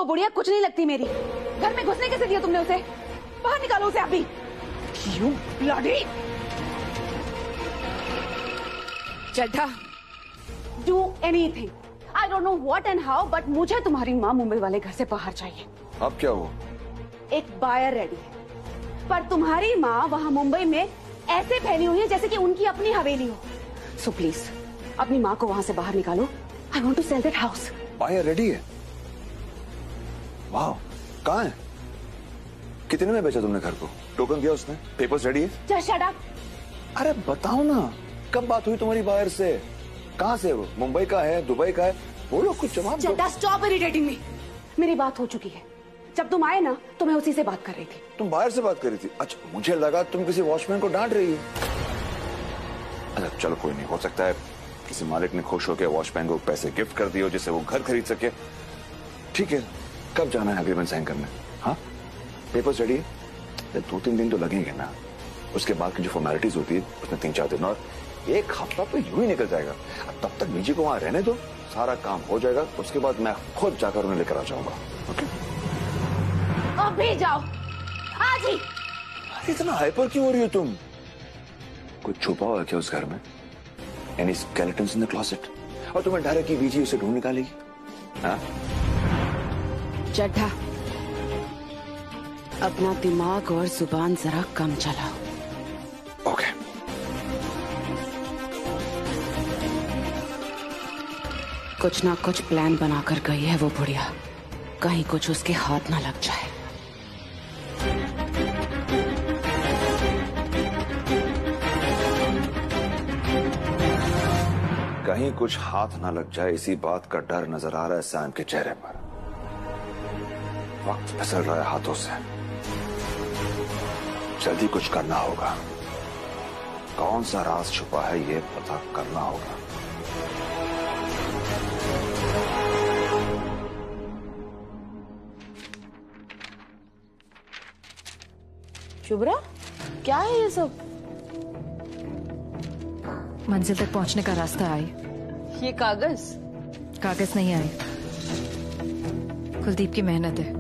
बुढ़िया कुछ नहीं लगती मेरी। घर में घुसने कैसे दिया तुमने उसे? बाहर निकालो उसे अभी। You bloody! Chadha, do anything. I don't know what and how, but मुझे तुम्हारी माँ मुंबई वाले घर से बाहर चाहिए। अब क्या हुआ? एक बायर रेडी है, पर तुम्हारी माँ वहाँ मुंबई में ऐसे फैली हुई है जैसे कि उनकी अपनी हवेली हो। So please, अपनी माँ को वहाँ से बाहर निकालो। I want to sell that house. Buyer ready है? वाह, कहाँ है? कितने में बेचा तुमने घर को? टोकन दिया उसने? पेपर्स रेडी है? Just shut up. अरे बताओ ना, कब बात हुई तुम्हारी बायर से? कहाँ से वो? मुंबई का है, दुबई का है? बोलो कुछ जवाब दो। Chadha, stop irritating me. मेरी बात हो चुकी है। जब तुम आए ना तो मैं उसी से बात कर रही थी। तुम बाहर से बात कर रही थी? अच्छा, मुझे लगा तुम किसी वॉचमैन को डांट रही हो। अच्छा चलो कोई नहीं, हो सकता है किसी मालिक ने खुश होकर वॉचमैन को पैसे गिफ्ट कर दिए हो जिससे वो घर खरीद सके। ठीक है, कब जाना है एग्रीमेंट साइन करने? हाँ, पेपर्स रेडी है? 2-3 दिन तो लगेंगे ना। उसके बाद की जो फॉर्मेलिटीज होती है उसमें 3-4 दिन, और एक हफ्ता तो यूं ही निकल जाएगा। तब तक बीजी को वहां रहने दो, सारा काम हो जाएगा। उसके बाद मैं खुद जाकर उन्हें लेकर आ जाऊंगा। ओके? अभी जाओ, आज ही। इतना हाइपर क्यों हो रही हो तुम? कुछ छुपा हुआ है क्या उस घर में? Any skeletons in the closet? और तुम्हें डर है कि बीजी उसे ढूंढ निकालेगी? हाँ? चड्ढा, अपना दिमाग और जुबान जरा कम चलाओ। ओके। कुछ ना कुछ प्लान बनाकर गई है वो बुढ़िया, कहीं कुछ उसके हाथ ना लग जाए। कहीं कुछ हाथ ना लग जाए, इसी बात का डर नजर आ रहा है सैम के चेहरे पर। वक्त फिसल रहा है हाथों से, जल्दी कुछ करना होगा। कौन सा राज छुपा है ये पता करना होगा। शुभ्रा, क्या है ये सब? मंजिल तक पहुंचने का रास्ता आए। ये कागज? कागज नहीं आए, कुलदीप की मेहनत है।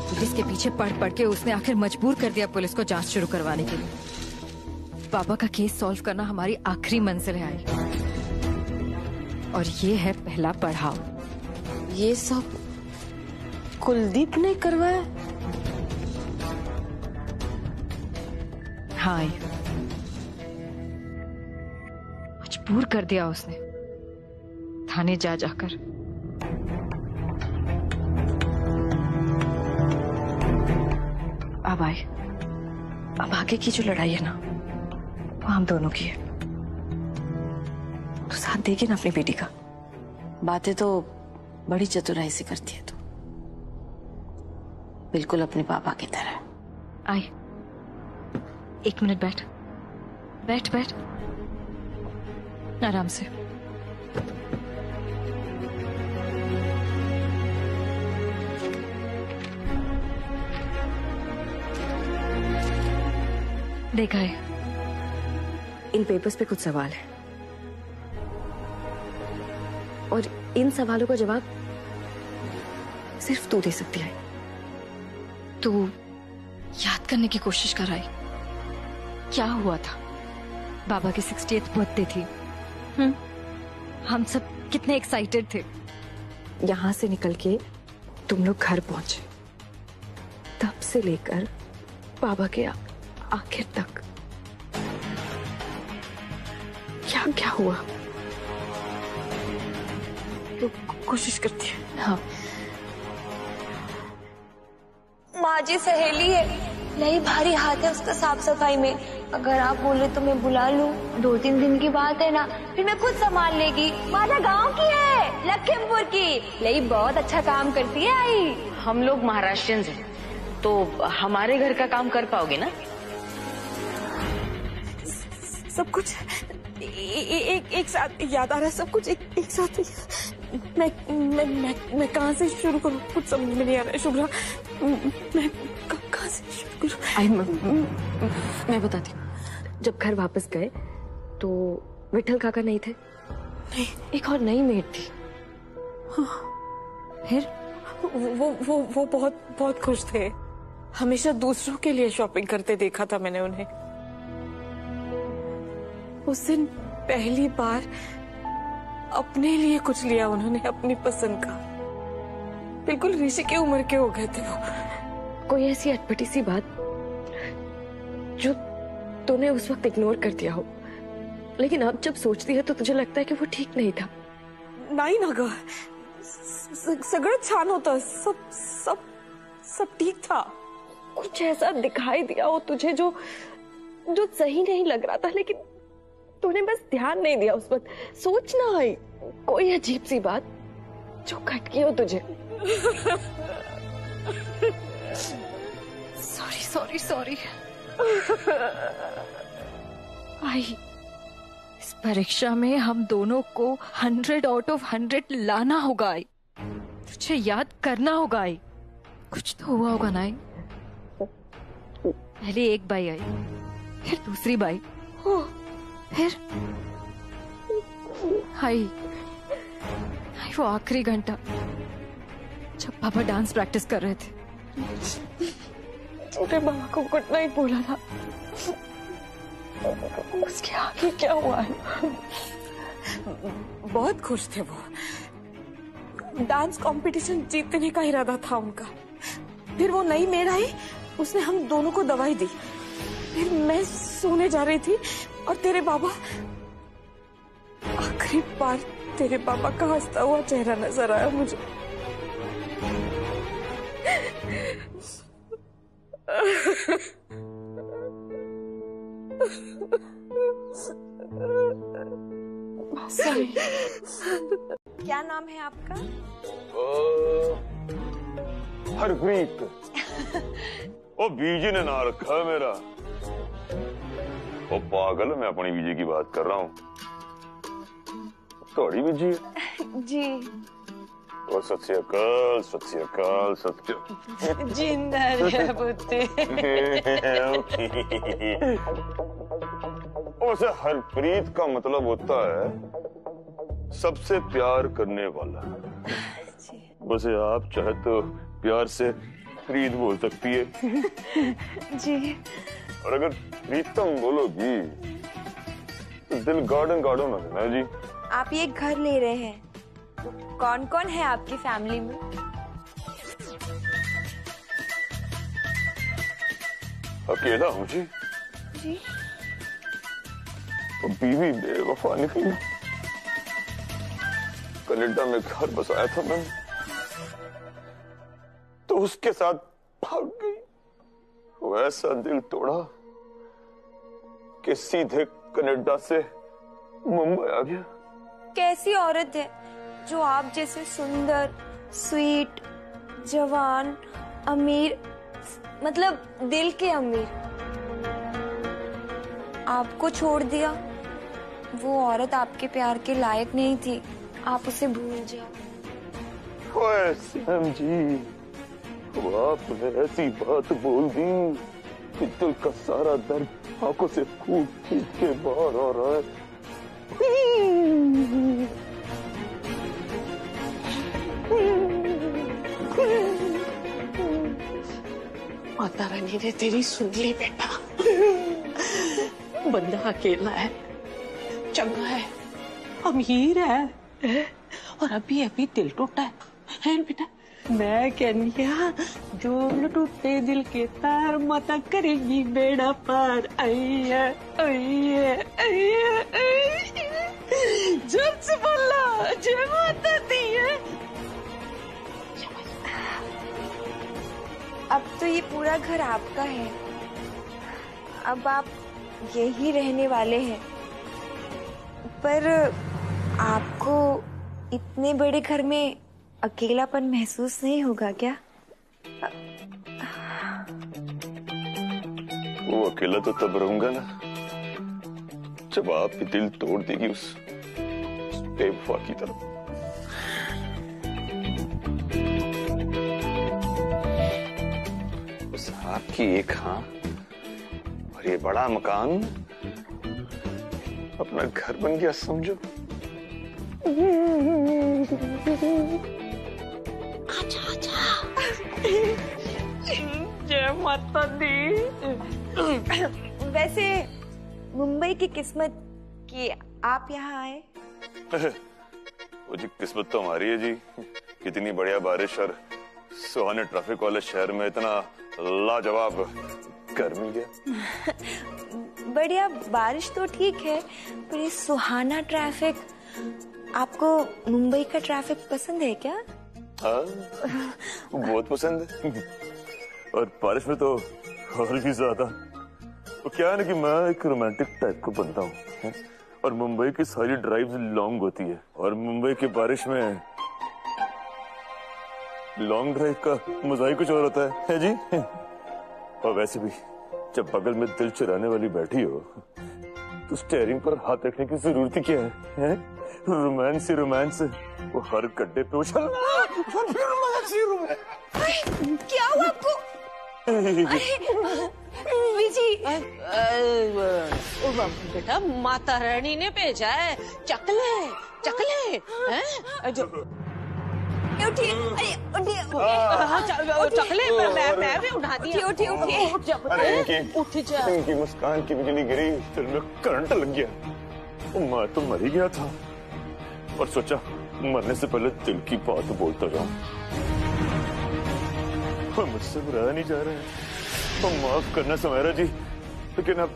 पुलिस के पीछे पढ़ पढ़ के उसने आखिर मजबूर कर दिया पुलिस को जांच शुरू करवाने के लिए। बाबा का केस सॉल्व करना हमारी आखिरी मंजिल है आई, और ये है पहला पड़ाव। ये सब कुलदीप ने करवाया? हाँ आई, मजबूर कर दिया उसने थाने जा जाकर। अब आए, अब आगे की जो लड़ाई है ना वो हम दोनों की है। तो साथ देगी ना अपनी बेटी का? बातें तो बड़ी चतुराई से करती है तू, बिल्कुल अपने पापा की तरह। आई, 1 मिनट बैठ बैठ बैठ, आराम से। देखा है, इन पेपर्स पे कुछ सवाल है और इन सवालों का जवाब सिर्फ तू दे सकती है। तू याद करने की कोशिश कर रही, क्या हुआ था? बाबा की 60th बर्थडे थी। हम सब कितने एक्साइटेड थे। यहां से निकल के तुम लोग घर पहुंचे, तब से लेकर बाबा के आखिर तक क्या क्या हुआ? तो कोशिश करती है। हाँ, माँ जी सहेली है, नहीं भारी हाथ है उसका साफ सफाई में। अगर आप बोले तो मैं बुला लूं, 2-3 दिन की बात है ना, फिर मैं खुद संभाल लेगी। माता गांव की है, लखीमपुर की, लई बहुत अच्छा काम करती है। आई, हम लोग महाराष्ट्रियंस हैं, तो हमारे घर का काम कर पाओगे ना? सब कुछ एक साथ याद आ रहा है, सब कुछ एक साथ। मैं कहाँ से शुरू करूँ, कुछ समझ में नहीं आ रहा है शुभ्रा। मैं कहाँ से शुरू करूँ? मैं बताती हूँ। जब घर वापस गए तो विठल काका नहीं थे, नहीं, एक और नई मेड थी। हाँ। फिर वो बहुत बहुत खुश थे। हमेशा दूसरों के लिए शॉपिंग करते देखा था मैंने उन्हें। उस दिन पहली बार अपने लिए कुछ लिया उन्होंने, अपनी पसंद का। बिल्कुल ऋषि की उम्र के हो गए थे वो। कोई ऐसी अटपटी सी बात जो तूने उस वक्त इग्नोर कर दिया हो, लेकिन अब जब सोचती है तो तुझे लगता है कि वो ठीक नहीं था। नाही ना ग, सगळं छान होतं, सब सब सब ठीक था। कुछ ऐसा दिखाई दिया हो तुझे जो जो सही नहीं लग रहा था, लेकिन तूने बस ध्यान नहीं दिया उस वक्त। सोचना है कोई अजीब सी बात जो खटकी हो तुझे। Sorry sorry sorry. आई, इस परीक्षा में हम दोनों को 100 आउट ऑफ 100 लाना होगा। आई, तुझे याद करना होगा। आई, कुछ तो हुआ होगा ना। आई, पहले एक बाई आई, फिर दूसरी बाई, फिर आई वो आखिरी घंटा जब पापा डांस प्रैक्टिस कर रहे थे। छोटे मामा को गुड नाइट बोला था, उसके आगे क्या हुआ है? बहुत खुश थे वो। डांस कंपटीशन जीतने का इरादा था उनका। फिर वो नई मेड आई, उसने हम दोनों को दवाई दी। फिर मैं सोने जा रही थी और तेरे बाबा, आखिरी बार तेरे पापा का हंसता हुआ चेहरा नजर आया मुझे। क्या नाम है आपका? हरप्रीत। ओ बीजी ने ना रखा है मेरा। ओ पागल, मैं अपनी बीजी की बात कर रहा हूँ। थोड़ी बीजी है जी। ओ सत श्री अकाल, सत श्री अकाल, सत्य। जिंदा रहे बुद्धि। उसे हरप्रीत का मतलब होता है सबसे प्यार करने वाला। वैसे आप चाहे तो प्यार से प्रीत बोल सकती है। जी। और अगर प्रीतम बोलोगी तो दिल गार्डन गार्डन हो जाना जी। आप ये घर ले रहे हैं, कौन कौन है आपकी फैमिली में? अकेला हूँ जी। जी। तो बीवी बेवफा निकली। कनाडा में घर बसाया था मैंने, तो उसके साथ भाग गई। वो ऐसा दिल तोड़ा कि सीधे कनाडा से मुंबई आ गया। कैसी औरत है जो आप जैसे सुंदर, स्वीट, जवान, अमीर, मतलब दिल के अमीर, आपको छोड़ दिया? वो औरत आपके प्यार के लायक नहीं थी, आप उसे भूल जाओ। ओए सैम जी, वो आपने ऐसी बात बोल दी कि दिल का सारा दर्द आंखों से फूट फूट के बाहर आ रहा है। माता रानी ने तेरी सुन ली बेटा। बंदा अकेला है, चंगा है, अमीर है, और अभी अभी दिल टूटा है बेटा। मैं कहनिया जो टूटे दिल के तार माता करेगी बेड़ा पार। आइए आइए आइए, जोर से बोला जय माता दी है। अब तो ये पूरा घर आपका है, अब आप यही रहने वाले हैं। पर आपको इतने बड़े घर में अकेलापन महसूस नहीं होगा क्या? वो अकेला तो तब रहूंगा ना जब आप भी दिल तोड़ देगी उस बेवफा की तरफ। उस आपकी एक हाँ और ये बड़ा मकान अपना घर बन गया समझो। जय माता दी। वैसे मुंबई की किस्मत कि आप यहाँ आए। वो जी किस्मत तो हमारी है जी, कितनी बढ़िया बारिश और सुहाने ट्रैफिक वाले शहर में इतना लाजवाब घर मिल गया। बढ़िया बारिश तो ठीक है, पर ये सुहाना ट्रैफिक, आपको मुंबई का ट्रैफिक पसंद है क्या? हाँ, बहुत पसंद है। और बारिश में तो और भी ज्यादा। तो क्या है ना कि मैं एक रोमांटिक टाइप का बंदा हूँ, और मुंबई की सारी ड्राइव लॉन्ग होती है, और मुंबई की बारिश में लॉन्ग ड्राइव का मजा ही कुछ और होता है जी। और वैसे भी जब बगल में दिल चुराने वाली बैठी हो तो स्टीयरिंग पर हाथ रखने की जरूरत ही क्या है? रोमांस ही रोमांस, वो हर गड्ढे पे उछल। क्या हुआ आपको? विजी, बेटा माता रानी ने भेजा है, चकले चकले हैं जो उठिए, अरे उठिए, चकले मैं भी उठा दिया। उठिए, अरे उठ जा। इनकी मुस्कान की बिजली गिरी, दिल में करंट लग गया। मैं तो मर ही गया था, और सोचा मरने से पहले दिल की बात बोलता जाऊं। मुझसे बुराया नहीं जा रहा है, तो माफ करना सुमेरा जी, लेकिन अब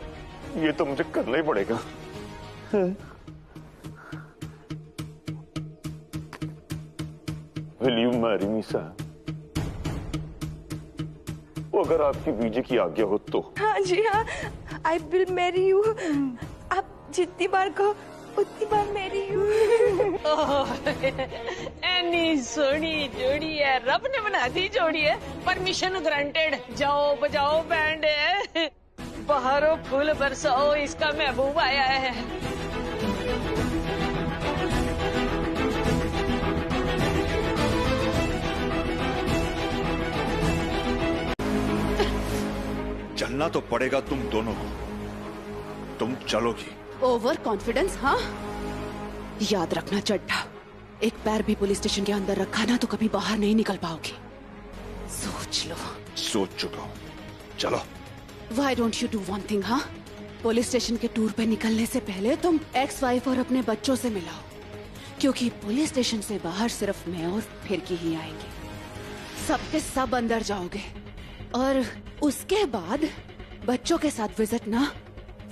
ये तो मुझे करना ही पड़ेगा। Will you marry me, sir? वो अगर आपकी बीजे की आज्ञा हो तो। हाँ जी हाँ, आई विल मैरी यू। आप जितनी बार कहो उतनी बार मैरी यू। एनी सोनी जोड़ी है, रब ने बना दी जोड़ी है। परमिशन ग्रांटेड, जाओ बजाओ बैंड, बहारों फूल बरसाओ, इसका महबूब आया है। चलना तो पड़ेगा तुम दोनों को, तुम चलोगी। ओवर कॉन्फिडेंस, हाँ? याद रखना चड्ढा, एक पैर भी पुलिस स्टेशन के अंदर रखा ना तो कभी बाहर नहीं निकल पाओगी। सोच लो। सोच चुका हूँ, चलो। Why don't you do one thing, हाँ? पुलिस स्टेशन के टूर पे निकलने से पहले तुम एक्स वाइफ और अपने बच्चों से मिलाओ, क्योंकि पुलिस स्टेशन से बाहर सिर्फ मैं और फिरकी ही आएंगे। सबके सब अंदर जाओगे, और उसके बाद बच्चों के साथ विजिट ना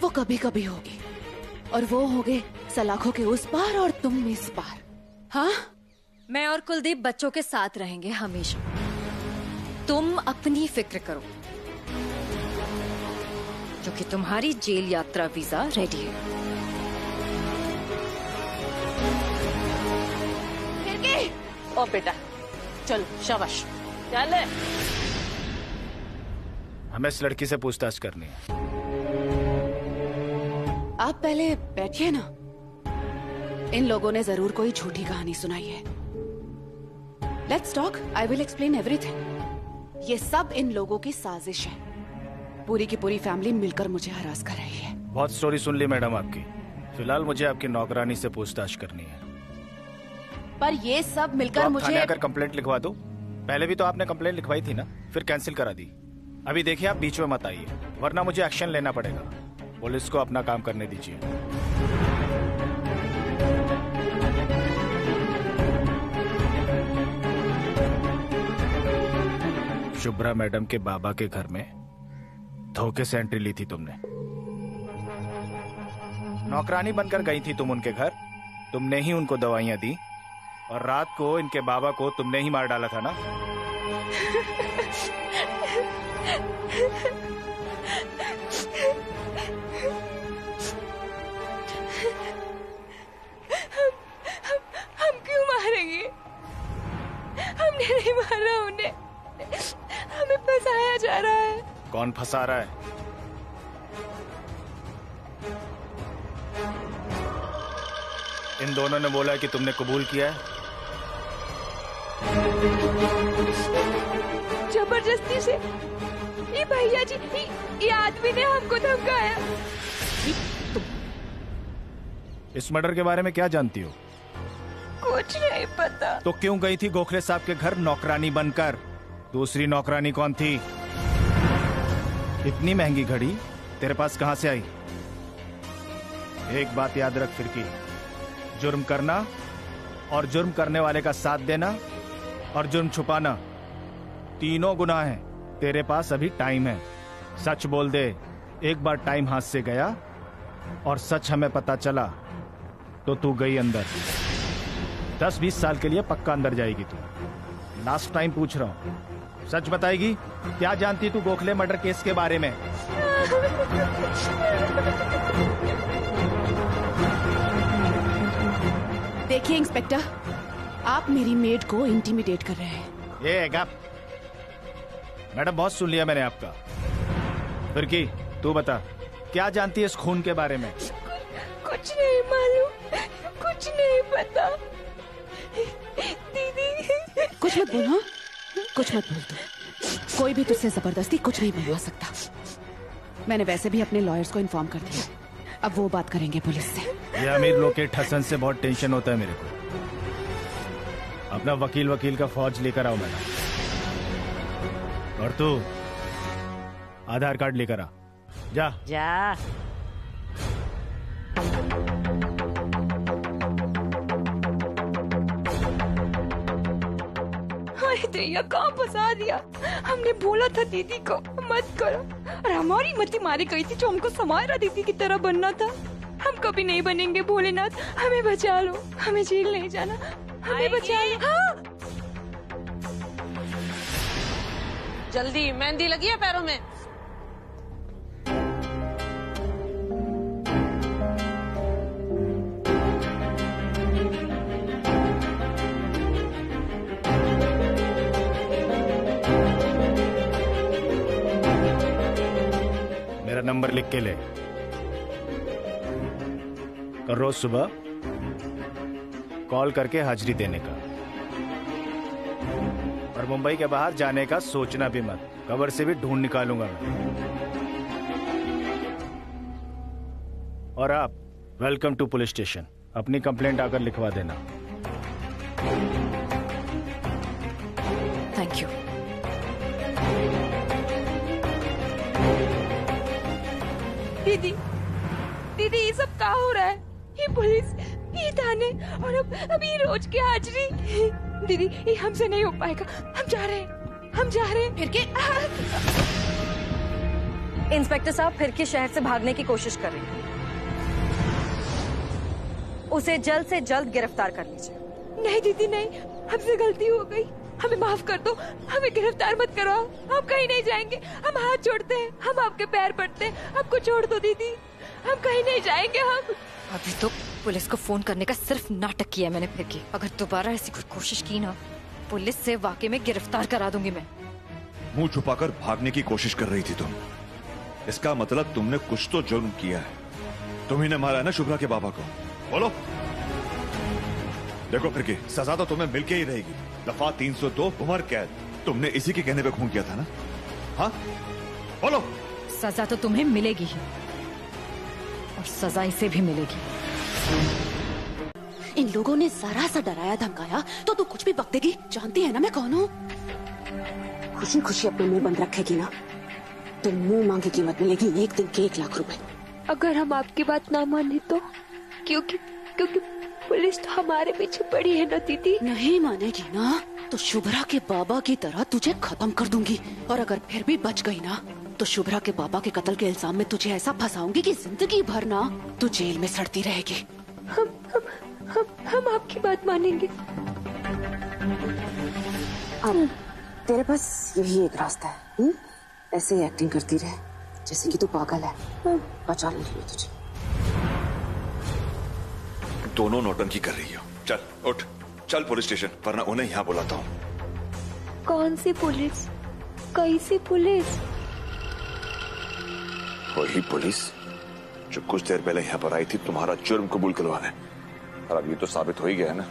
वो कभी कभी होगी, और वो होगे सलाखों के उस पार और तुम इस पार। हाँ, मैं और कुलदीप बच्चों के साथ रहेंगे हमेशा। तुम अपनी फिक्र करो, क्योंकि तुम्हारी जेल यात्रा वीजा रेडी है। ओ बेटा चलो, शाबाश, चल। हमें इस लड़की से पूछताछ करनी है। आप पहले बैठिए ना। इन लोगों ने जरूर कोई झूठी कहानी सुनाई है। Let's talk, I will explain everything. ये सब इन लोगों की साजिश है। पूरी की पूरी फैमिली मिलकर मुझे हरास कर रही है। बहुत स्टोरी सुन ली मैडम आपकी, फिलहाल मुझे आपकी नौकरानी से पूछताछ करनी है। पर ये सब मिलकर तो मुझे थाने आकर कंप्लेंट लिखवा दो। पहले भी तो आपने कंप्लेंट लिखवाई थी ना, फिर कैंसिल करा दी। अभी देखिए आप बीच में मत आइए, वरना मुझे एक्शन लेना पड़ेगा। पुलिस को अपना काम करने दीजिए। शुभ्रा मैडम के बाबा के घर में धोखे से एंट्री ली थी तुमने। नौकरानी बनकर गई थी तुम उनके घर, तुमने ही उनको दवाइयां दी, और रात को इनके बाबा को तुमने ही मार डाला था ना। हम क्यों मारेंगे? हमने नहीं मारा उन्हें, हमें फंसाया जा रहा है। कौन फंसा रहा है? इन दोनों ने बोला है कि तुमने कबूल किया है। जबरदस्ती से ये भैया जी, ये आदमी ने हमको धमकाया। इस मर्डर के बारे में क्या जानती हो? कुछ नहीं पता। तो क्यों गई थी गोखले साहब के घर नौकरानी बनकर? दूसरी नौकरानी कौन थी? इतनी महंगी घड़ी तेरे पास कहां से आई? एक बात याद रख फिरकी, जुर्म करना और जुर्म करने वाले का साथ देना और जुर्म छुपाना तीनों गुनाह हैं। तेरे पास अभी टाइम है, सच बोल दे। एक बार टाइम हाथ से गया और सच हमें पता चला तो तू गई अंदर। 10-20 साल के लिए पक्का अंदर जाएगी तू। लास्ट टाइम पूछ रहा हूं, सच बताएगी? क्या जानती तू गोखले मर्डर केस के बारे में? देखिए इंस्पेक्टर, आप मेरी मेड को इंटिमिडेट कर रहे हैं। ये गप। मैडम बहुत सुन लिया मैंने आपका। फिर की तू बता, क्या जानती है इस खून के बारे में? कुछ नहीं मालूम, कुछ नहीं पता। दीदी कुछ मत बोलो, कुछ मत बोल तू। कोई भी तुझसे जबरदस्ती कुछ नहीं बनवा सकता। मैंने वैसे भी अपने लॉयर्स को इन्फॉर्म कर दिया, अब वो बात करेंगे पुलिस से। ये अमीर लोग के ठसन से बहुत टेंशन होता है मेरे को। अपना वकील का फौज लेकर आओ मैडम। और तू आधार कार्ड लेकर आ। जा जा। दैया कहाँ फंसा दिया। हमने बोला था दीदी को मत करो, और हमारी मती मारी गई थी जो हमको समायरा दीदी की तरह बनना था। हम कभी नहीं बनेंगे भोलेनाथ, हमें बचा लो, हमें जेल नहीं जाना, हमें बचा लो। हाँ। जल्दी, मेहंदी लगी है पैरों में। मेरा नंबर लिख के ले, और रोज सुबह कॉल करके हाजिरी देने का। और मुंबई के बाहर जाने का सोचना भी मत, कब्र से भी ढूंढ निकालूंगा मैं। और आप वेलकम टू पुलिस स्टेशन, अपनी कंप्लेंट आकर लिखवा देना। Thank you. दीदी, दीदी ये सब क्या हो रहा है? ये पुलिस, ये थाने, और अब ये रोज की हाजिरी। दीदी ये हमसे नहीं हो पाएगा, हम जा रहे हैं, हम जा रहे हैं। फिर के इंस्पेक्टर साहब फिर के शहर से भागने की कोशिश कर रही है, उसे जल्द से जल्द गिरफ्तार कर लीजिए। नहीं दीदी नहीं, हमसे गलती हो गई, हमें माफ कर दो, हमें गिरफ्तार मत करो। हम कहीं नहीं जाएंगे, हम हाथ जोड़ते हैं, हम आपके पैर पड़ते हैं, हमको छोड़ दो दीदी, हम कहीं नहीं जाएंगे। हम अभी तो पुलिस को फोन करने का सिर्फ नाटक किया मैंने फिर की। अगर दोबारा ऐसी कोई कोशिश की ना, पुलिस से वाकई में गिरफ्तार करा दूंगी मैं। मुंह छुपाकर भागने की कोशिश कर रही थी तुम, इसका मतलब तुमने कुछ तो जुर्म किया है। तुम ही ने मारा है ना शुभ्रा के बाबा को, बोलो। देखो फिर की सजा तो तुम्हें मिलके ही रहेगी। दफा 302 उम्र कैद, तुमने इसी के कहने पे खून किया था ना? हाँ बोलो। सजा तो तुम्हें मिलेगी ही, और सजा इसे भी मिलेगी। इन लोगों ने जरा सा डराया धमकाया तो तू कुछ भी बक देगी। जानती है ना मैं कौन हूँ। खुशी खुशी अपने मुंह बंद रखेगी ना तो मुंह मांगे कीमत मिलेगी, 1 दिन के 1 लाख रुपए। अगर हम आपकी बात ना माने तो? क्योंकि पुलिस तो हमारे पीछे पड़ी है ना दीदी। नहीं मानेगी ना तो शुभ्रा के बाबा की तरह तुझे खत्म कर दूंगी, और अगर फिर भी बच गई ना तो शुभ्रा के बाबा के कत्ल के इल्जाम में तुझे ऐसा फंसाऊंगी कि जिंदगी भर ना तू जेल में सड़ती रहेगी। हम आपकी बात मानेंगे। अब तेरे पास यही एक रास्ता है, ऐसे ही एक्टिंग करती रहे जैसे कि तू पागल है। बचा लेंगे तुझे। दोनों नौटंकी कर रही हो। चल उठ, चल पुलिस स्टेशन, वरना उन्हें यहाँ बुलाता हूँ। कौन सी पुलिस? कैसी पुलिस? वही पुलिस जो कुछ देर पहले यहाँ पर आई थी तुम्हारा जुर्म कबूल करवाने। और अब ये तो साबित हो ही गया है ना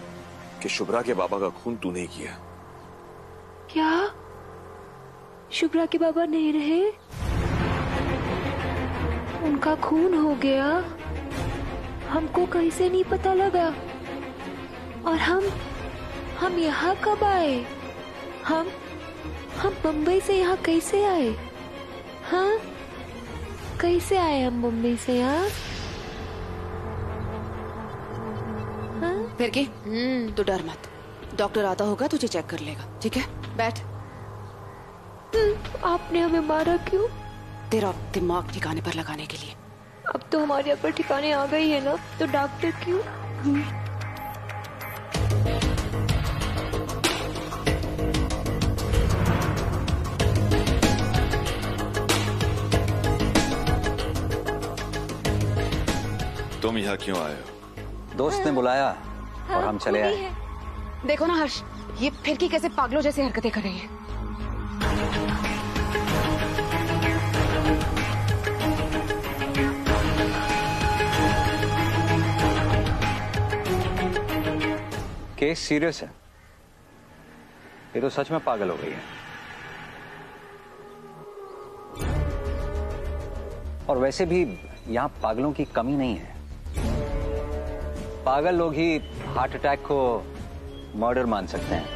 कि शुभ्रा के बाबा का खून तूने ही किया। क्या शुभ्रा के बाबा नहीं रहे? उनका खून हो गया? हमको कैसे नहीं पता लगा? और हम यहाँ कब आए? हम मुंबई से यहाँ कैसे आए? हाँ, कैसे आए हम मुंबई से यहाँ? फिर की तो डर मत, डॉक्टर आता होगा तुझे चेक कर लेगा, ठीक है? बैठ। आपने हमें मारा क्यों? तेरा दिमाग ठिकाने पर लगाने के लिए। अब तो हमारी अकल ठिकाने आ गई है ना, तो डॉक्टर क्यों? तुम यहाँ क्यों आए हो? दोस्त ने बुलाया और हम चले आए। देखो ना हर्ष, ये फिर की कैसे पागलों जैसी हरकतें कर रही है। केस सीरियस है, ये तो सच में पागल हो गई है। और वैसे भी यहाँ पागलों की कमी नहीं है। पागल लोग ही हार्ट अटैक को मर्डर मान सकते हैं।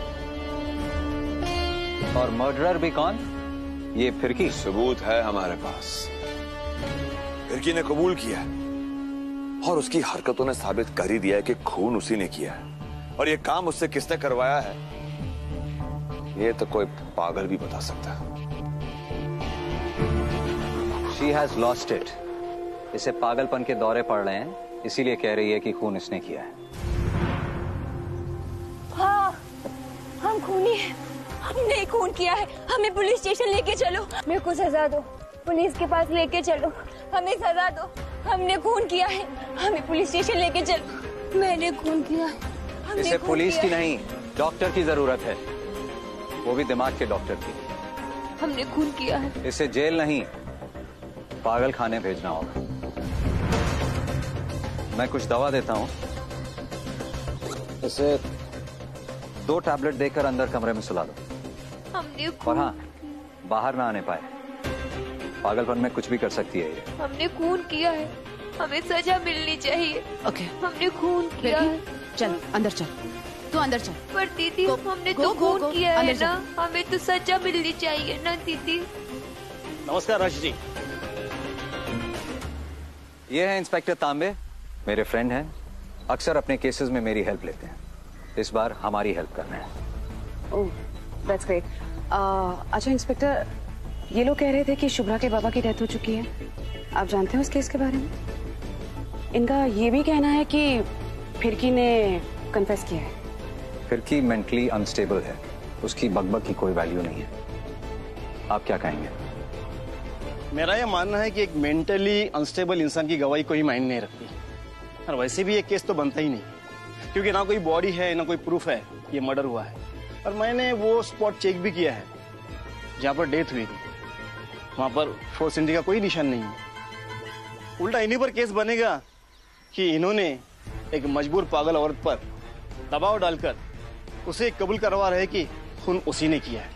और मर्डरर भी कौन? ये फिरकी। सबूत है हमारे पास। फिरकी ने कबूल किया है और उसकी हरकतों ने साबित कर ही दिया है कि खून उसी ने किया है। और ये काम उससे किसने करवाया है, ये तो कोई पागल भी बता सकता है। She has lost it. इसे पागलपन के दौरे पड़ रहे हैं, इसीलिए कह रही है कि खून इसने किया है। हाँ, हम खूनी हैं। हमने खून किया है। हमें पुलिस स्टेशन लेके चलो। मेरे को सजा दो। पुलिस के पास लेके चलो। हमें सजा दो। हमने खून किया है। हमें पुलिस स्टेशन लेके चलो। मैंने खून किया है। इसे पुलिस की नहीं, डॉक्टर की जरूरत है, वो भी दिमाग के डॉक्टर की। हमने खून किया है। इसे जेल नहीं, पागल खाने भेजना होगा। मैं कुछ दवा देता हूँ, इसे 2 टैबलेट देकर अंदर कमरे में सुला दो। हमने और हाँ, बाहर ना आने पाए। पागलपन में कुछ भी कर सकती है ये। हमने खून किया है। हमें सजा मिलनी चाहिए। ओके, हमने खून किया है। चल अंदर चल, तू अंदर चल। पर दीदी, हमने तो गो, खून किया है अंदर ना, हमें तो सजा मिलनी चाहिए ना दीदी। नमस्कार हर्ष जी। ये है इंस्पेक्टर तांबे, मेरे फ्रेंड हैं, अक्सर अपने केसेस में मेरी हेल्प लेते हैं। इस बार हमारी हेल्प करना है। ओह, दैट्स ग्रेट। अच्छा इंस्पेक्टर, ये लोग कह रहे थे कि शुभ्रा के बाबा की डेथ हो चुकी है। आप जानते हैं उस केस के बारे में? इनका ये भी कहना है कि फिरकी ने कन्फेस किया है। फिरकी मेंटली अनस्टेबल है, उसकी बकबक की कोई वैल्यू नहीं है। आप क्या कहेंगे? मेरा यह मानना है कि एक मेंटली अनस्टेबल इंसान की गवाही कोई मायने नहीं रखती। और वैसे भी ये केस तो बनता ही नहीं, क्योंकि ना कोई बॉडी है ना कोई प्रूफ है ये मर्डर हुआ है। और मैंने वो स्पॉट चेक भी किया है जहाँ पर डेथ हुई थी, वहां पर फोर्स एंट्री का कोई निशान नहीं है। उल्टा इन्हीं पर केस बनेगा कि इन्होंने एक मजबूर पागल औरत पर दबाव डालकर उसे कबूल करवा रहे कि खून उसी ने किया है।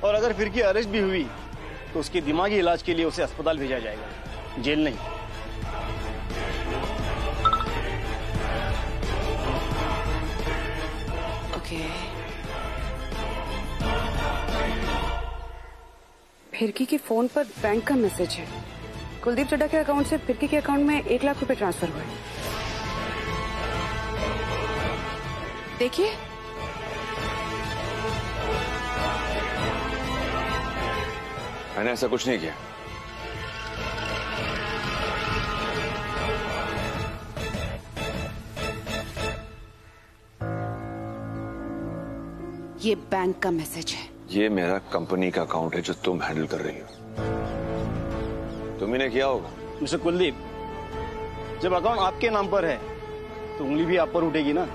और अगर फिर की अरेस्ट भी हुई तो उसके दिमागी इलाज के लिए उसे अस्पताल भेजा जाएगा, जेल नहीं। ओके, फिरकी के फोन पर बैंक का मैसेज है। कुलदीप चड्ढा के अकाउंट से फिरकी के अकाउंट में 1 लाख रुपए ट्रांसफर हुए। देखिए, मैंने ऐसा कुछ नहीं किया। ये बैंक का मैसेज है। ये मेरा कंपनी का अकाउंट है जो तुम हैंडल कर रही हो। तुम ही ने किया होगा। मिस्टर कुलदीप, जब अकाउंट आपके नाम पर है तो उंगली भी आप पर उठेगी ना।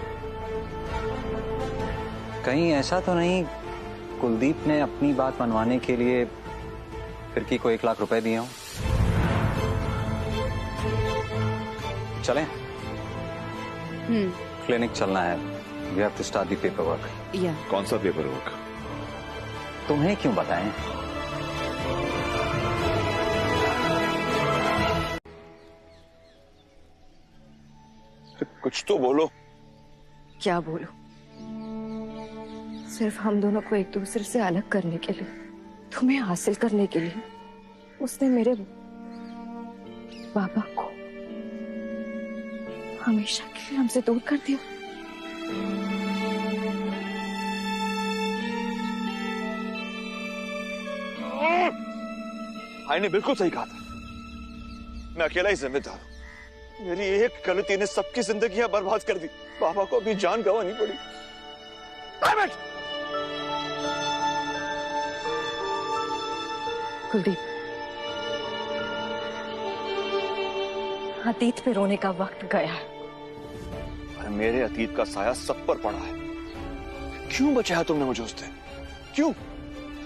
कहीं ऐसा तो नहीं कुलदीप ने अपनी बात मनवाने के लिए फिरकी को 1 लाख रुपए दिए हों? चलें? क्लिनिक चलना है। We have to start the paper work. या कौन सा पेपर वर्क? तुम्हें क्यों बताएं? कुछ तो बोलो। क्या बोलूं? सिर्फ हम दोनों को एक दूसरे से अलग करने के लिए, तुम्हें हासिल करने के लिए उसने मेरे बाबा को हमेशा के लिए हमसे दूर कर दिया। भाई ने बिल्कुल सही कहा था। मैं अकेला ही जिम्मेदार हूं। मेरी एक गलती ने सबकी जिंदगियां बर्बाद कर दी। बाबा को अभी जान गंवानी पड़ी। कुलदीप, अतीत पे रोने का वक्त गया है। और मेरे अतीत का साया सब पर पड़ा है। क्यों बचाया तुमने मुझे उस दिन? क्यों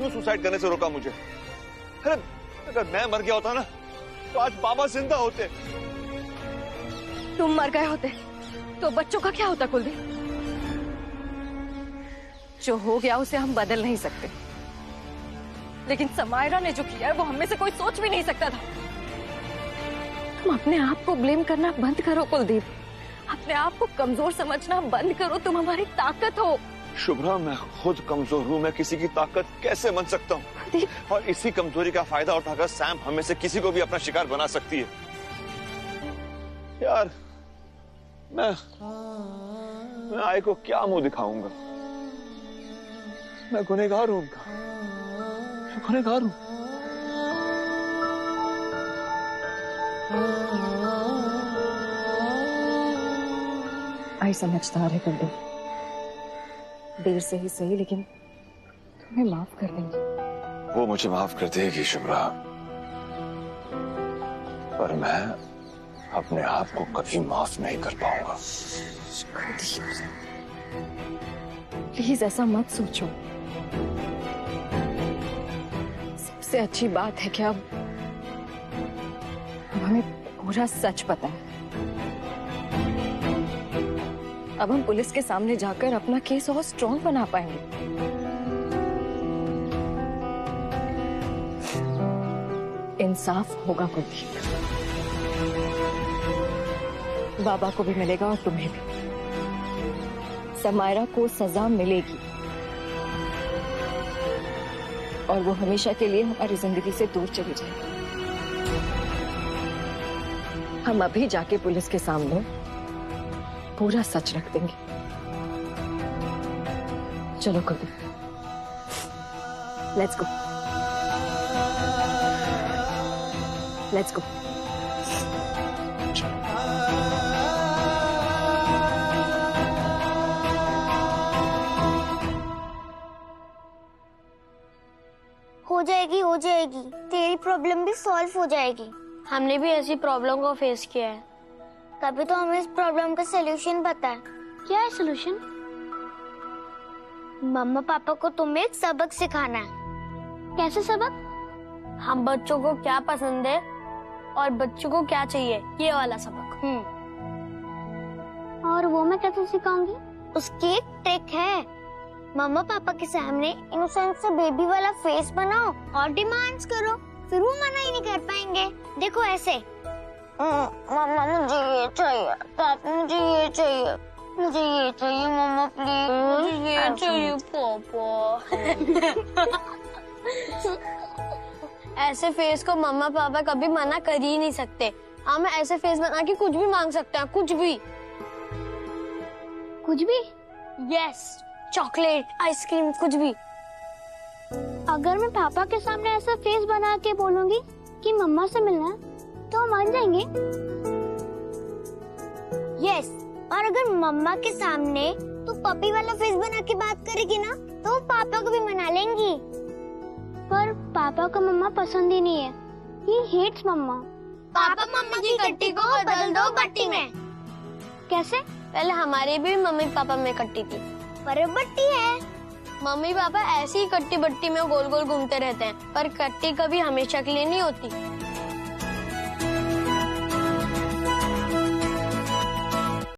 सुसाइड करने से रोका मुझे? अरे अगर मैं मर गया होता ना तो आज बाबा जिंदा होते। तुम मर गए होते तो बच्चों का क्या होता कुलदीप? जो हो गया उसे हम बदल नहीं सकते, लेकिन समायरा ने जो किया है वो हमें से कोई सोच भी नहीं सकता था। तुम अपने आप को ब्लेम करना बंद करो कुलदीप। अपने आप को कमजोर समझना बंद करो। तुम हमारी ताकत हो। शुभ्रा, मैं खुद कमजोर हूँ। मैं किसी की ताकत कैसे बन सकता हूँ? और इसी कमजोरी का फायदा उठाकर सैम हमें से किसी को भी अपना शिकार बना सकती है। यार मैं आई को क्या मुंह दिखाऊंगा? मैं गुनहगार हूं उनका, मैं गुनहगार हूं। आई समझदार है कुलदीप, देर से ही सही लेकिन तुम्हें माफ कर देंगे। वो मुझे माफ कर देगी शुभ्रा, पर मैं अपने आप को कभी माफ नहीं कर पाऊंगा। प्लीज ऐसा मत सोचो। सबसे अच्छी बात है कि अब हमें पूरा सच पता है। अब हम पुलिस के सामने जाकर अपना केस और स्ट्रॉन्ग बना पाएंगे। इंसाफ होगा कुलदीप। बाबा को भी मिलेगा और तुम्हें भी। समायरा को सजा मिलेगी और वो हमेशा के लिए हमारी जिंदगी से दूर चली जाएगी। हम अभी जाके पुलिस के सामने पूरा सच रख देंगे। चलो Kuldeep, let's go, let's go. हो जाएगी, तेरी प्रॉब्लम भी सॉल्व हो जाएगी। हमने भी ऐसी प्रॉब्लम को फेस किया है, तभी तो हमें इस प्रॉब्लम का सलूशन पता है। क्या है सलूशन? मम्मा पापा को तुम्हें एक सबक सिखाना है। कैसे सबक? हम बच्चों को क्या पसंद है और बच्चों को क्या चाहिए, ये वाला सबक। और वो मैं कैसे सिखाऊंगी? उसकी एक ट्रिक है। मम्मा पापा के सामने इनोसेंट से बेबी वाला फेस बनाओ और डिमांड्स करो, फिर वो मना ही नहीं कर पाएंगे। देखो ऐसे, मम्मा मुझे ये चाहिए, पापा मुझे ये चाहिए, मुझे ये चाहिए मम्मा प्लीज, मुझे ये चाहिए पापा। ऐसे फेस को मम्मा पापा कभी मना कर ही नहीं सकते। हम ऐसे फेस बना के कुछ भी मांग सकते हैं, कुछ भी। कुछ भी? यस, चॉकलेट, आइसक्रीम, कुछ भी। अगर मैं पापा के सामने ऐसा फेस बना के बोलूंगी कि मम्मा से मिलना है, तो मान जाएंगे? यस। और अगर मम्मा के सामने तो पपी वाला फेस बना के बात करेगी ना, तो पापा को भी मना लेंगी। पर पापा को मम्मा पसंद ही नहीं है। He hates मम्मा। पापा मम्मा की कट्टी को बदल दो बट्टी में। कैसे? पहले हमारे भी मम्मी पापा में कट्टी थी, पर बट्टी है। मम्मी पापा ऐसी ही कट्टी बट्टी में गोल गोल घूमते रहते हैं, पर कट्टी कभी हमेशा के लिए नहीं होती।